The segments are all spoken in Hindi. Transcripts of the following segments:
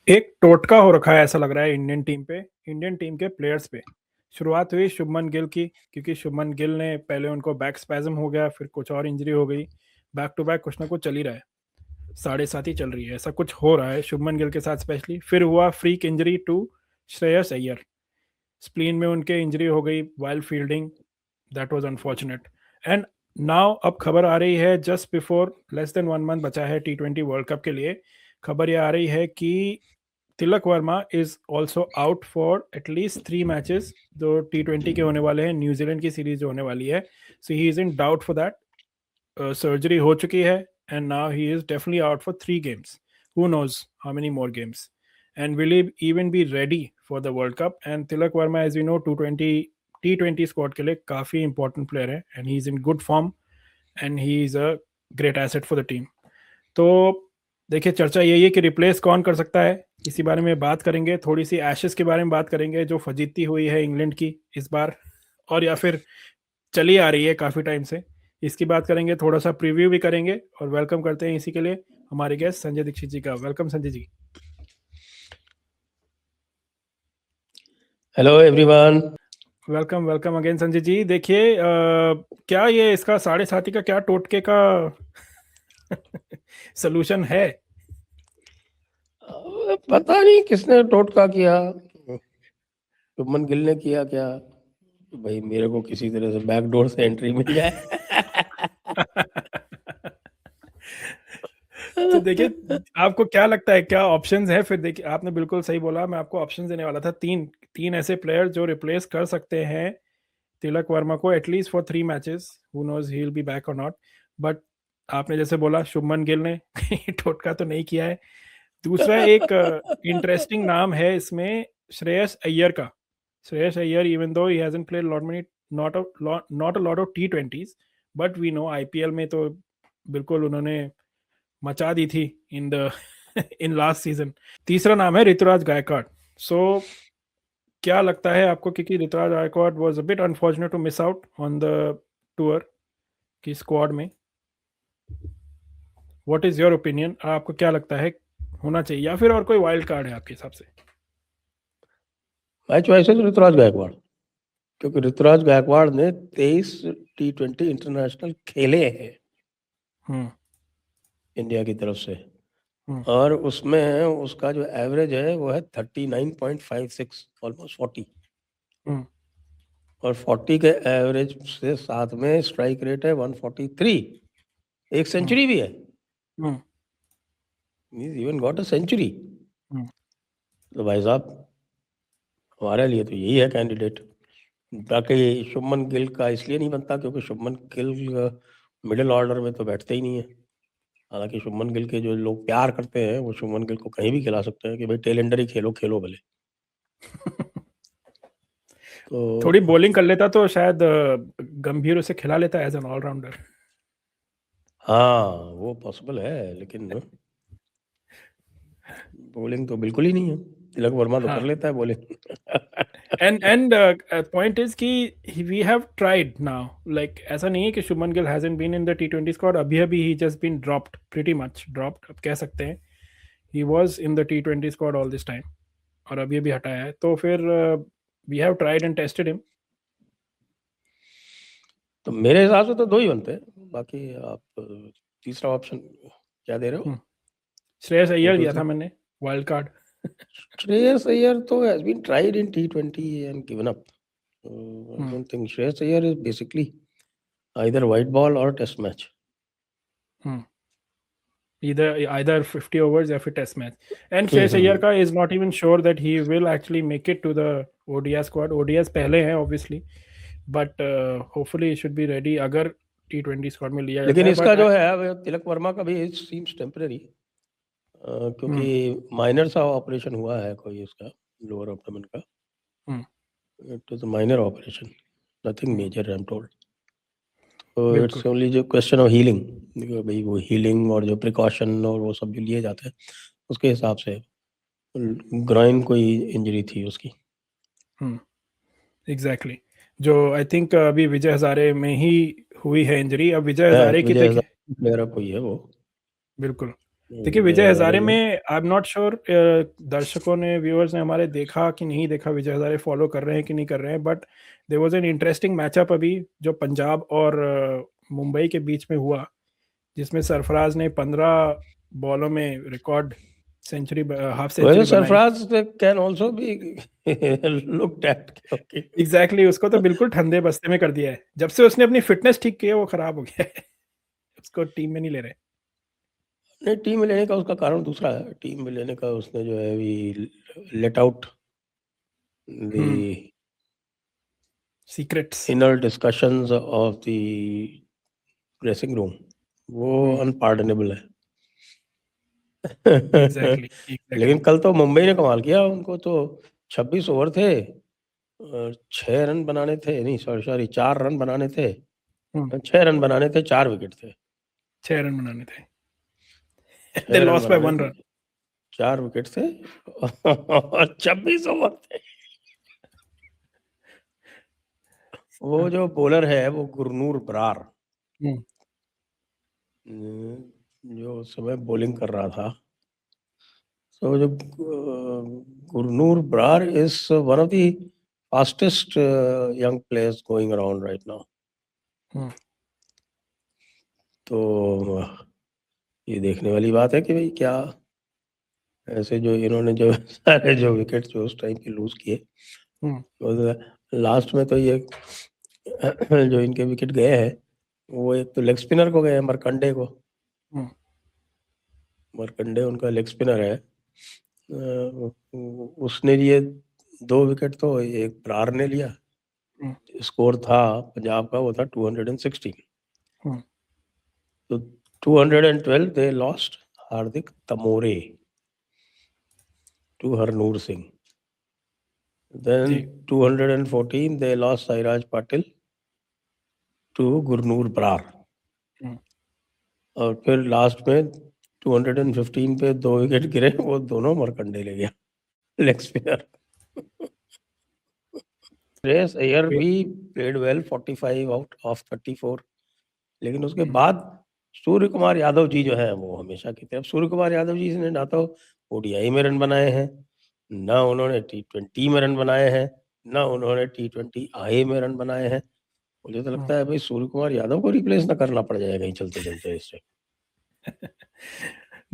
एक टोटका हो रखा है ऐसा लग रहा है इंडियन टीम के प्लेयर्स पे। शुरुआत हुई शुभमन गिल की, क्योंकि शुभमन गिल ने पहले उनको बैक स्पैज्म हो गया, फिर कुछ और इंजरी हो गई। बैक टू बैक कुछ ना कुछ चल ही रहा है, साढ़े साथ ही चल रही है, ऐसा कुछ हो रहा है शुभमन गिल के साथ स्पेशली। फिर हुआ freak injury to Shreyas Iyer, spleen में उनके इंजरी हो गई while fielding. That was unfortunate. And now अब खबर आ रही है, just before less than 1 month बचा है T20 वर्ल्ड कप के लिए, खबर ये आ रही है कि Tilak Varma is also out for at least 3 matches जो T20 के होने वाले हैं, न्यूजीलैंड की सीरीज जो होने वाली है। So he is in doubt for that. Surgery हो चुकी है and now he is definitely out for 3 games. Who knows how many more games? And will he even be ready for the World Cup? And Tilak Verma, as we know, 220 T20 squad के लिए काफ़ी इंपॉर्टेंट प्लेयर है and he is in good form and he is a great asset for the team. तो देखिए, चर्चा यही है कि रिप्लेस कौन कर सकता है, इसी बारे में बात करेंगे। थोड़ी सी एशेस के बारे में बात करेंगे जो फजीती हुई है इंग्लैंड की इस बार, और या फिर चली आ रही है काफ़ी टाइम से, इसकी बात करेंगे। थोड़ा सा प्रीव्यू भी करेंगे और वेलकम करते हैं इसी के लिए हमारे गेस्ट संजय दीक्षित जी का। Welcome Sanjay ji. Hello everyone. Welcome welcome again Sanjay ji. देखिए, क्या ये इसका साढ़े साथी का क्या टोटके का सोल्यूशन है? पता नहीं किसने टोटका किया, शुभमन गिल ने किया क्या? भाई मेरे को किसी तरह से बैकडोर से एंट्री मिल जाए। तो देखिए, आपको क्या लगता है क्या ऑप्शंस है? फिर देखिए, आपने बिल्कुल सही बोला, मैं आपको ऑप्शंस देने वाला था। तीन तीन ऐसे प्लेयर जो रिप्लेस कर सकते हैं तिलक वर्मा को at least for 3 matches. Who knows he will be back और नॉट। बट आपने जैसे बोला, शुभमन गिल ने टोटका तो नहीं किया है। दूसरा एक इंटरेस्टिंग नाम है इसमें, श्रेयस अय्यर का। Shreyas Iyer, even though he hasn't played lot many not a lot of T20s, but we know IPL में तो बिल्कुल उन्होंने मचा दी थी in the in last season. तीसरा नाम है ऋतुराज गायकवाड़। सो क्या लगता है आपको, क्योंकि Ruturaj Gaikwad was a bit unfortunate to miss out on the tour की स्क्वाड में। What is your opinion? आपको क्या लगता है होना चाहिए, या फिर और कोई वाइल्ड कार्ड है आपके हिसाब से? माय चॉइस है ऋतुराज गायकवाड़, क्योंकि ऋतुराज गायकवाड़ ने 23 T20 इंटरनेशनल खेले हैं इंडिया की तरफ से, और उसमें उसका जो एवरेज है वो है 39.56, ऑलमोस्ट 40। और 40 के एवरेज से साथ में स्ट्राइक रेट है 143, एक सेंचुरी भी है। Even got a century. तो भाई साहब, हमारे लिए तो यही है कैंडिडेट। बाकी शुभमन गिल का इसलिए नहीं बनता क्योंकि शुभमन गिल मिडिल ऑर्डर में तो बैठते ही नहीं है। हालांकि शुभमन गिल के जो लोग प्यार करते हैं वो शुभमन गिल को कहीं भी खिला सकते हैं कि भाई टेलेंडर ही खेलो, खेलो भले। तो थोड़ी बॉलिंग कर लेता तो शायद गंभीर उसे खिला लेता एज एन ऑलराउंडर। हाँ, वो पॉसिबल है, लेकिन बॉलिंग तो बिल्कुल ही नहीं है। तिलक वर्मा तो कर लेता है बॉलिंग। एंड पॉइंट इज कि we have tried now, like ऐसा नहीं है कि Shubman Gill hasn't been in the T20 squad. अभी अभी ही just been dropped, pretty much dropped अब कह सकते हैं। He was in the T20 squad all this time, और अभी अभी हटाया है। तो फिर we have tried and tested him. तो मेरे हिसाब से तो दो ही बनते हैं। बाकी आप तीसरा ऑप्शन क्या दे रहे हो? श्रेयस अय्यर दिया दूसरा था मैंने, वाइल्ड कार्ड। श्रेयस अय्यर तो has been tried in T20 and given up. I don't think Shreyas Iyer is basically either white ball or test match. either 50 overs या फिर test match. And Shreyas Iyer का is not even sure that he will actually make it to the ODI squad. ODIs पहले हैं obviously, but hopefully should be ready अगर T20 स्क्वाड में लिया जाता लेकिन है। इसका जो है तिलक वर्मा का भी सीम्स टेम्पररी, क्योंकि माइनर सा ऑपरेशन हुआ है कोई इसका, लोअर एब्डोमेन का। It is a minor operation, nothing major, I am told. तो इट्स ओनली जो क्वेश्चन ऑफ हीलिंग, भाई वो हीलिंग और जो प्रिकॉशन और वो सब जो लिए जाते हैं उसके हिसाब से ग्राइन कोई इंजरी थी उसकी। एग्जैक्टली, जो आई थिंक अभी विजय हजारे में ही हुई है इंजरी। अब विजय हजारे की प्लेयर अप हुई है वो। बिल्कुल। देखिए विजय हजारे में आई एम नॉट श्योर दर्शकों ने, व्यूअर्स ने हमारे देखा कि नहीं देखा, विजय हजारे फॉलो कर रहे हैं कि नहीं कर रहे हैं, but there was an interesting matchup अभी जो पंजाब और मुंबई के बीच में हुआ, जिसमें सरफराज ने 15 बॉलों में रिकॉर्ड सेंचुरी, हाफ सेंचुरी बनाई। Sarfaraz can also be looked at. Exactly, उसको तो बिल्कुल ठंडे बस्ते में कर दिया है। जब से उसने अपनी फिटनेस ठीक की है वो खराब हो गया है उसको टीम में नहीं ले रहे। नहीं, टीम में लेने का उसका कारण दूसरा है। टीम में लेने का उसने जो है we let out the secrets, inner discussions of the dressing room, वो अनपार्डनेबल है। एग्जैक्टली लेकिन कल तो मुंबई ने कमाल किया। उनको तो 26 ओवर थे और 6 रन बनाने थे, नहीं सॉरी 4 रन बनाने थे, 6 रन बनाने थे, 4 विकेट थे। 6 रन बनाने थे, 6 they रन lost by बनाने 1 थे, run, 4 विकेट थे और 26 ओवर थे। वो जो बॉलर है वो गुरनूर बरार, जो उस समय बॉलिंग कर रहा था, तो जो Gurnoor Brar is one of the fastest young players going around right now. तो ये देखने वाली बात है कि भाई क्या ऐसे जो इन्होंने जो सारे जो विकेट जो उस टाइम के लूज किए, तो लास्ट में तो ये जो इनके विकेट गए हैं वो एक तो लेग स्पिनर को गए, मरकंडे को। मरकंडे उनका लेग स्पिनर है, उसने लिए 2 विकेट, तो एक बरार ने लिया। स्कोर था पंजाब का वो था 216, तो 212 they lost Hardik Tamore to Harnoor Singh. Then 214 they lost Sairaj Patil to Gurnoor Brar. और फिर लास्ट में 215 पे 2 विकेट गिरे, वो दोनों मरकंडे ले गया, लेग स्पिनर। श्रेयस अय्यर भी प्लेड वेल, 45 आउट ऑफ 34, लेकिन उसके बाद सूर्य कुमार यादव जी जो है वो हमेशा की तरफ, सूर्य कुमार यादव जी ने ना तो ओडीआई में रन बनाए हैं, ना उन्होंने T20 में रन बनाए हैं, ना उन्होंने T20I में रन बनाए हैं। मुझे तो लगता है भाई सूर्य कुमार यादव को रिप्लेस ना करना पड़ जाएगा कहीं चलते चलते इससे।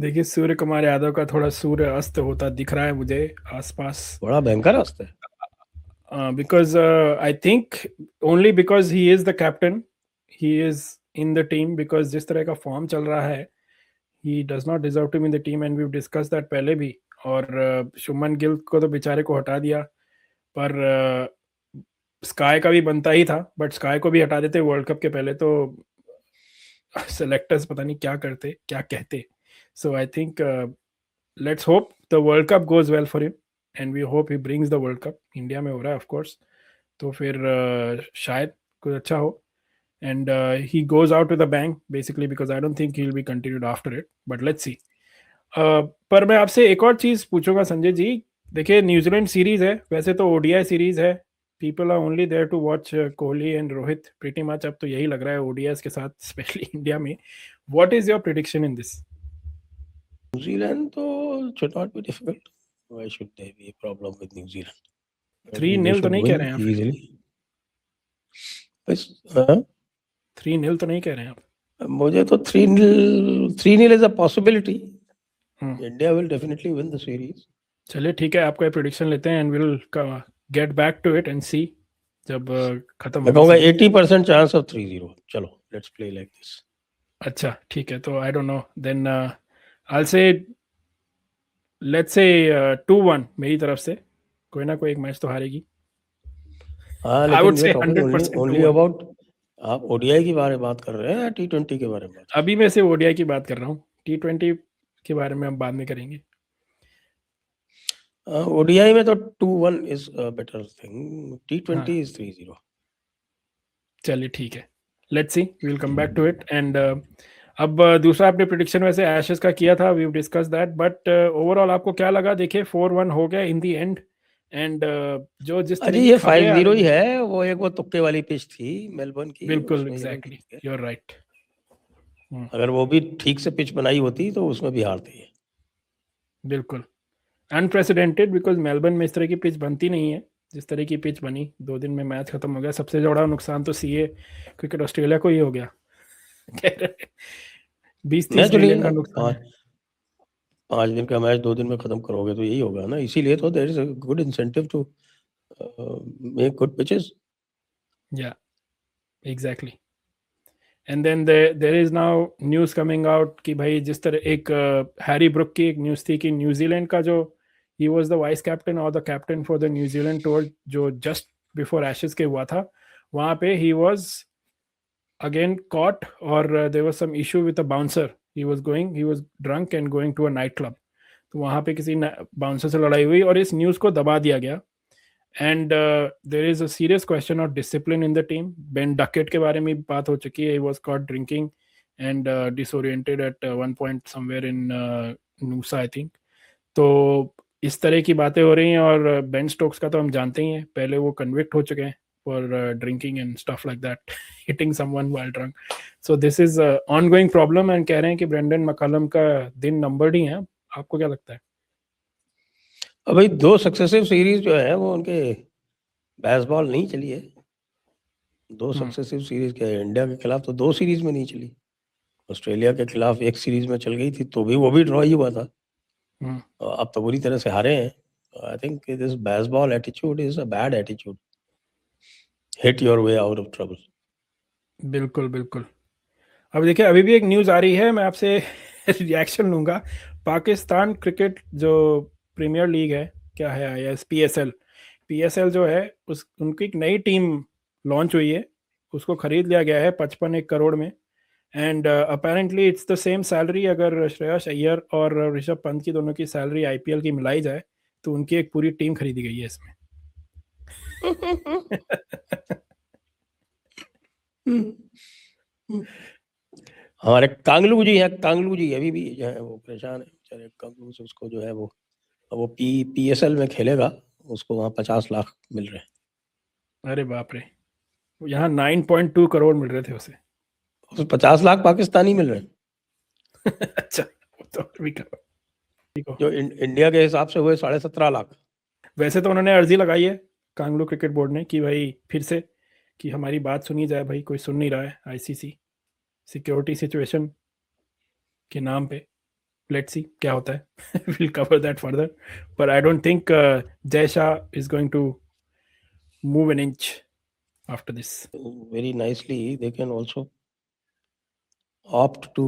देखिए सूर्य कुमार यादव का थोड़ा सूर्य अस्त होता दिख रहा है मुझे आसपास, बड़ा भयंकर अस्त है। because I think only because he is the captain, he is in the team, because जिस तरह का फॉर्म चल रहा है he does not deserve to be in the team and we've discussed that पहले भी। और शुभमन गिल को तो बेचारे को हटा दिया, पर स्काई का भी बनता ही था, बट स्काई को भी हटा देते वर्ल्ड कप के पहले तो सेलेक्टर्स पता नहीं क्या करते क्या कहते। So I think let's hope the world cup goes well for him and we hope he brings the world cup. India में हो रहा है ऑफ कोर्स, तो फिर शायद कुछ अच्छा हो and he goes out with a bang basically because I don't think he'll be continued after it, but let's see। पर मैं आपसे एक और चीज़ पूछूंगा संजय जी, देखिए न्यूजीलैंड सीरीज है, वैसे तो ओडीआई सीरीज है, people are only there to watch Kohli and Rohit pretty much, अब तो यही लग रहा है ओडीआई के साथ स्पेशली इंडिया में। What is your prediction in this? New Zealand तो should not be difficult. Why should there be a problem with New Zealand? 3-0 तो नहीं कह रहे हैं आप? easily. 3-0 तो नहीं कह रहे हैं आप? मुझे तो 3-0 is a possibility. India will definitely win the series. चलिए ठीक है, आपका प्रेडिक्शन लेते हैं and will get back to it and see जब खत्म मैं कहूँगा 80% चांस ऑफ 3-0। चलो लेट्स प्ले लाइक दिस। अच्छा ठीक है, तो I don't know then I say let's से 2-1 मेरी तरफ से, कोई ना कोई एक मैच तो हारेगी। हाँ, लेकिन ये टॉकिंग ओनली अबाउट, आप ओडीआई की बारे में बात कर रहे हैं या T20 के बारे में? अभी मैं सिर्फ ओडीआई की बात कर रहा हूँ, T20 के बारे में हम बाद में करेंगे। ओडीआई में तो 2-1 is a better thing, T20 is 3-0। चलिए ठीक है, let's see, we will come back to it. And अब दूसरा आपने प्रेडिक्शन वैसे एशेस का किया था, we discuss that, but overall आपको क्या लगा? देखिए 4-1 हो गया इन द एंड, एंड जो जिस तरह ये 5-0 ही है, वो एक वो तुक्के वाली पिच थी मेलबर्न की। बिल्कुल एग्जैक्टली, यू आर राइट, अगर वो भी ठीक से पिच बनाई होती तो उसमें भी हारती है। बिल्कुल अनप्रेसिडेंटेड, बिकॉज मेलबर्न में इस तरह की पिच बनती नहीं है जिस तरह की पिच बनी। 2 दिन में मैच खत्म हो गया। सबसे बड़ा नुकसान तो सीए क्रिकेट ऑस्ट्रेलिया को ही हो गया। 20-30 नेचुरली मिलियन का नुकसान है। 5 दिन का मैच 2 दिन में खत्म करोगे तो यही होगा ना। इसीलिए तो there is a good incentive to make good pitches. Yeah exactly. And then there is now news coming out कि भाई जिस तरह एक हैरी ब्रुक की एक न्यूज़ थी कि न्यूजीलैंड का जो he was the vice captain और the captain for the New Zealand tour जो जस्ट बिफोर एशेस के हुआ था, वहाँ पे he was again caught, or there was some issue with a bouncer. He was drunk and going to a night club. तो वहाँ पे किसी बाउंसर से लड़ाई हुई और इस न्यूज़ को दबा दिया गया। And there is a serious question of discipline in the team. Ben Duckett के बारे में बात हो चुकी है। He was caught drinking and disoriented at one point somewhere in Noosa I think. तो इस तरह की बातें हो रही हैं। और बेन स्टोक्स का तो हम जानते ही हैं, पहले वो कन्विक्ट हो चुके हैं for drinking and stuff like that, hitting someone while drunk. So this is ongoing problem and कह रहे हैं कि ब्रेंडन मैकलम का दिन नंबर्ड ही है। आपको क्या लगता है? अब भाई 2 सक्सेसिव सीरीज जो है वो उनके बेसबॉल नहीं चली है। 2 सक्सेसिव सीरीज क्या है, इंडिया के खिलाफ तो 2 सीरीज में नहीं चली। ऑस्ट्रेलिया के खिलाफ 1 सीरीज में चल गई थी तो भी वो भी ड्रॉ ही हुआ था। अब तो बुरी तरह से हारे हैं। I think this baseball attitude is a bad attitude. Hit your way out of trouble. बिल्कुल बिल्कुल। अब देखिए अभी भी एक न्यूज़ आ रही है, मैं आपसे रिएक्शन लूँगा। पाकिस्तान क्रिकेट जो प्रीमियर लीग है, क्या है आई पीएसएल जो है, उस उनकी एक नई टीम लॉन्च हुई है। उसको खरीद लिया गया है 55 करोड़ में। And apparently it's the same salary. अगर श्रेयस अय्यर और ऋषभ पंत की दोनों की सैलरी आईपीएल की मिलाई जाए तो उनकी एक पूरी टीम खरीदी गई है इसमें। हमारे कांगलू जी हैं, कांगलू जी अभी भी जो है वो परेशान है बेचारे। कांगलू से उसको जो है वो पीएसएल में खेलेगा, उसको वहाँ 50 लाख मिल रहे हैं। अरे बाप रे, यहाँ 9.2 करोड़ मिल रहे थे उसे। 50 लाख पाकिस्तानी मिल रहे हैं। अच्छा, तो भी करो। जो इंडिया के हिसाब से हुए 17.5 लाख। वैसे तो उन्होंने अर्जी लगाई है कांगलू क्रिकेट बोर्ड ने कि भाई फिर से कि हमारी बात सुनी जाए। भाई कोई सुन नहीं रहा है आईसीसी सिक्योरिटी सिचुएशन के नाम पे। लेट्स सी क्या होता है। विल कवर दैट फर्दर, पर आई don't think Jay Shah is going to move an inch after this. Very nicely they can also opt to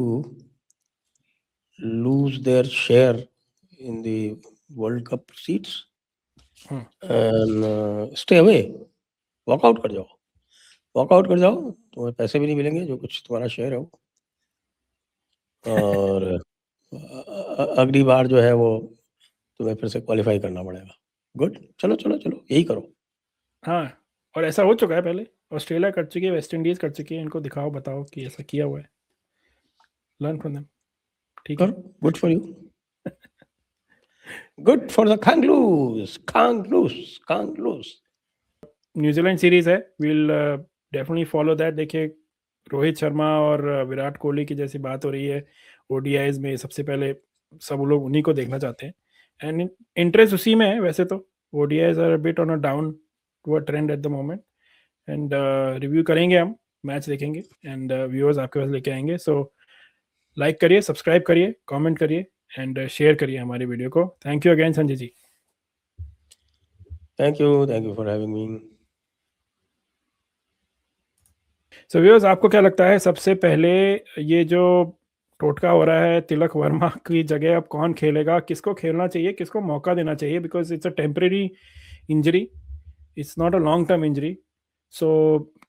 lose their share in the World Cup seats and stay away. Walkout कर जाओ, वॉकआउट कर जाओ, तुम्हें पैसे भी नहीं मिलेंगे जो कुछ तुम्हारा शेयर है वो। और अगली बार जो है वो तुम्हें फिर से क्वालिफाई करना पड़ेगा। गुड, चलो चलो चलो यही करो। हाँ, और ऐसा हो चुका है पहले। ऑस्ट्रेलिया कर चुकी है, वेस्ट इंडीज कर चुकी है। इनको दिखाओ, बताओ कि ऐसा किया हुआ है। Learn from them. ठीक है, good for you, good for the kangaroos, kangaroos, kangaroos. New Zealand series है, विल डेफिनेटली फॉलो दैट। देखिए रोहित शर्मा और विराट कोहली की जैसी बात हो रही है ओडीआईज में, सबसे पहले सब लोग उन्हीं को देखना चाहते हैं एंड इंटरेस्ट उसी में है। वैसे तो ODIs are bit on a down to a trend at the moment. And review करेंगे, हम मैच देखेंगे एंड व्यूअर्स आपके पास लेके आएंगे। सो लाइक करिए, सब्सक्राइब करिए, कमेंट करिए एंड शेयर करिए हमारी वीडियो को। Thank you again Sanjay ji. Thank you for having me. So viewers, आपको क्या लगता है सबसे पहले ये जो टोटका हो रहा है तिलक वर्मा की जगह अब कौन खेलेगा? किसको खेलना चाहिए, किसको मौका देना चाहिए? Because it's a temporary injury, it's not a long term injury. So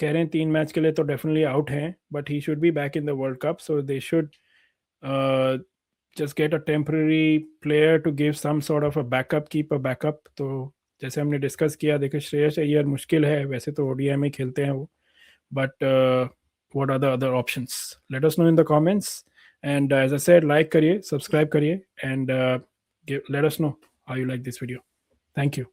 कह रहे हैं 3 मैच के लिए तो डेफिनेटली आउट हैं, but he should be back in the world cup. So they should just get a temporary player to give some sort of a backup, keep a backup. तो जैसे हमने डिस्कस किया, देखिए श्रेयस अय्यर मुश्किल है, वैसे तो ओडीआई में खेलते हैं वो, but what are the other options? Let us know in the comments, and as I said, like kariye, subscribe kariye, and let us know how you like this video. Thank you.